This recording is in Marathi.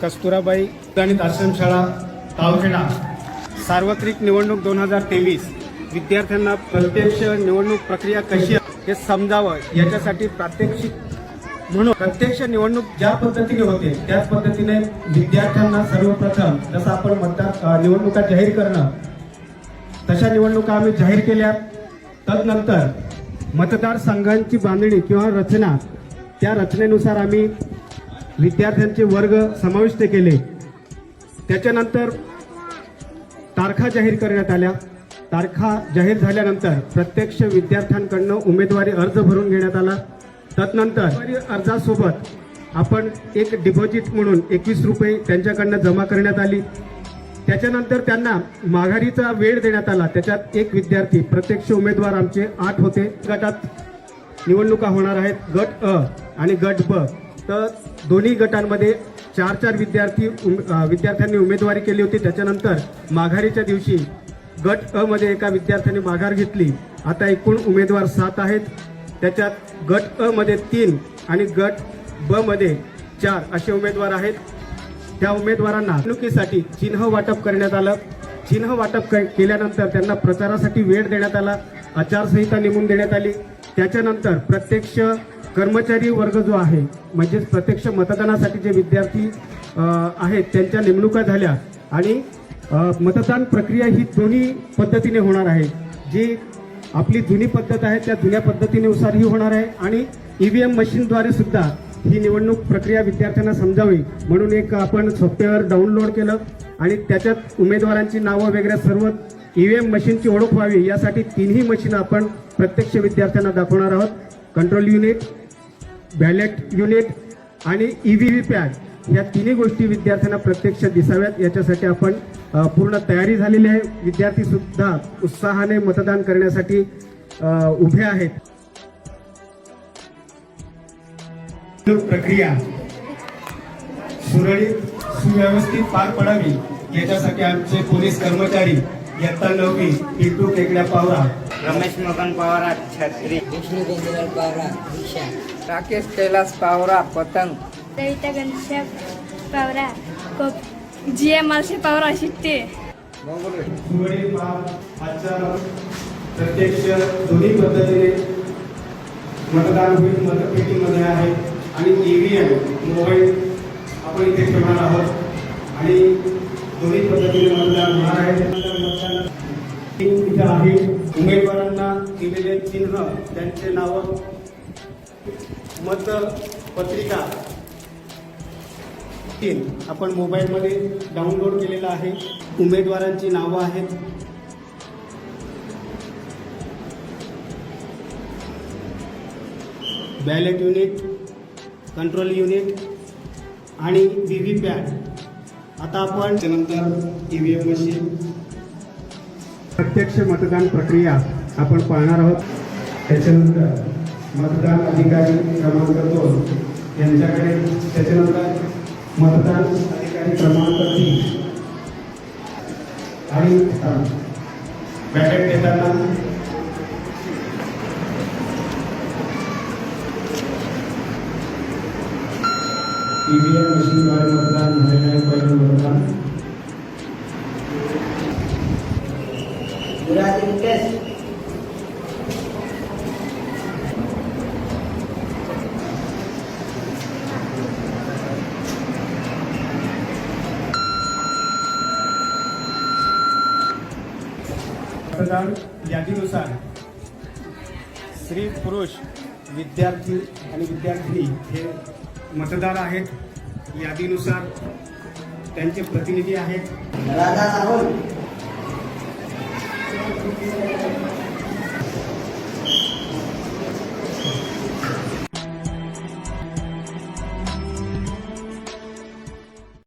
कस्तुराबाई गणित आश्रमशाळा तावखेडा सार्वत्रिक निवडणूक 2023 विद्यार्थ्यांना प्रत्यक्ष निवडणूक प्रक्रिया कशी हे समजावं याच्यासाठी प्रात्यक्षिक म्हणून प्रत्यक्ष निवडणूक ज्या पद्धतीने होते त्याच पद्धतीने विद्यार्थ्यांना सर्वप्रथम जसं आपण निवडणुका जाहीर करणं तशा निवडणुका आम्ही जाहीर केल्या। तदनंतर मतदारसंघांची बांधणी किंवा रचना त्या रचनेनुसार आम्ही विद्यार्थ्यांचे वर्ग समाविष्ट केले। त्याच्यानंतर तारखा जाहीर करण्यात आल्या। तारखा जाहीर झाल्यानंतर प्रत्यक्ष विद्यार्थ्यांकडून उमेदवारी अर्ज भरून घेण्यात आला। तदनंतर अर्जासोबत आपण एक डिपॉझिट म्हणून 21 रुपये त्यांच्याकडून जमा करण्यात आली। त्याच्यानंतर त्यांना माघारीचा वेळ देण्यात आला। त्याच्यात एक विद्यार्थी प्रत्यक्ष उमेदवार आमचे 8 होते। गटात निवडणुका होणार आहेत, गट अ आणि गट ब। तर दोन्ही गटांमध्ये 4 विद्यार्थ्यांनी उमेदवारी केली होती। त्याच्यानंतर माघारीच्या दिवशी गट अ मध्ये एका विद्यार्थ्याने माघार घेतली। आता एकूण उमेदवार 7 आहेत। त्याच्यात गट अ मध्ये 3 आणि गट ब मध्ये 4 असे उमेदवार आहेत। त्या उमेदवारांना निवडणुकीसाठी चिन्ह वाटप करण्यात आलं। चिन्ह वाटप केल्यानंतर त्यांना प्रचारासाठी वेळ देण्यात आला, आचारसंहिता नेमून देण्यात आली। त्याच्यानंतर प्रत्यक्ष कर्मचारी वर्ग जो आहे म्हणजे प्रत्यक्ष मतदानासाठी जे विद्यार्थी आहेत त्यांच्या नेमणुका झाल्या आणि मतदान प्रक्रिया ही दोन्ही पद्धतीने होणार आहे। जी आपली जुनी पद्धत आहे त्या जुन्या पद्धतीनुसार ही होणार आहे आणि ईव्हीएम मशीनद्वारे सुद्धा ही निवडणूक प्रक्रिया विद्यार्थ्यांना समजावी म्हणून एक आपण सॉफ्टवेअर डाउनलोड केलं आणि त्याच्यात उमेदवारांची नावं वगैरे सर्व ईव्हीएम मशीनची ओळख व्हावी यासाठी 3ही मशीन आपण प्रत्यक्ष विद्यार्थ्यांना दाखवणार आहोत। कंट्रोल युनिट, बॅलेट युनिट आणि ईव्हीपॅट या 3ही गोष्टी विद्यार्थ्यांना प्रत्यक्ष दिसाव्यात याच्यासाठी आपण पूर्ण तयारी झालेली आहे। विद्यार्थी सुद्धा उत्साहाने मतदान करण्यासाठी उभे आहेत। प्रक्रिया सुरळीत सुव्यवस्थित पार पडावी याच्यासाठी आमचे पोलीस कर्मचारी इयत्ता 9वी पिंटू केकड्या पावरा, रमेश मगन पवार छत्री, विष्णू गोंदवल पावरा दिशा, राकेश कैलास पावरा पतंग, सविता घनश्याम पावरा कोप, GM मालसे पावरा शिट्टे। सुरळीत आजच्या प्रत्यक्ष दोन्ही पद्धतीने मतदान होईल। मतपेटीमध्ये आहे आणि ईव्हीएम मोबाईल आपण इथे ठेवणार आहोत आणि दोन्ही पद्धतीने मतदान होणार आहे। इथे आहे उमेदवारांना दिलेले चिन्ह त्यांचे नाव मतपत्रिका आपण मोबाईलमध्ये डाउनलोड केलेला आहे। उमेदवारांची नावं आहेत। बॅलेट युनिट, कंट्रोल युनिट आणि व्हीव्हीपॅट। आता आपण त्यानंतर ईव्हीएम मशीन प्रत्यक्ष मतदान प्रक्रिया आपण पाहणार आहोत। त्याच्यानंतर मतदान अधिकारी क्रमांक 2 यांच्याकडे, त्याच्यानंतर मतदान अधिकारी क्रमांक 3 आणि बॅलेट देताना ईव्हीएम मशीनद्वारे मतदान झालेलं आहे। पहिलं मतदान मतदान यादीनुसार स्त्री पुरुष विद्यार्थी आणि विद्यार्थिनी हे मतदार आहेत। यादीनुसार त्यांचे प्रतिनिधी आहेत। राधा साहुल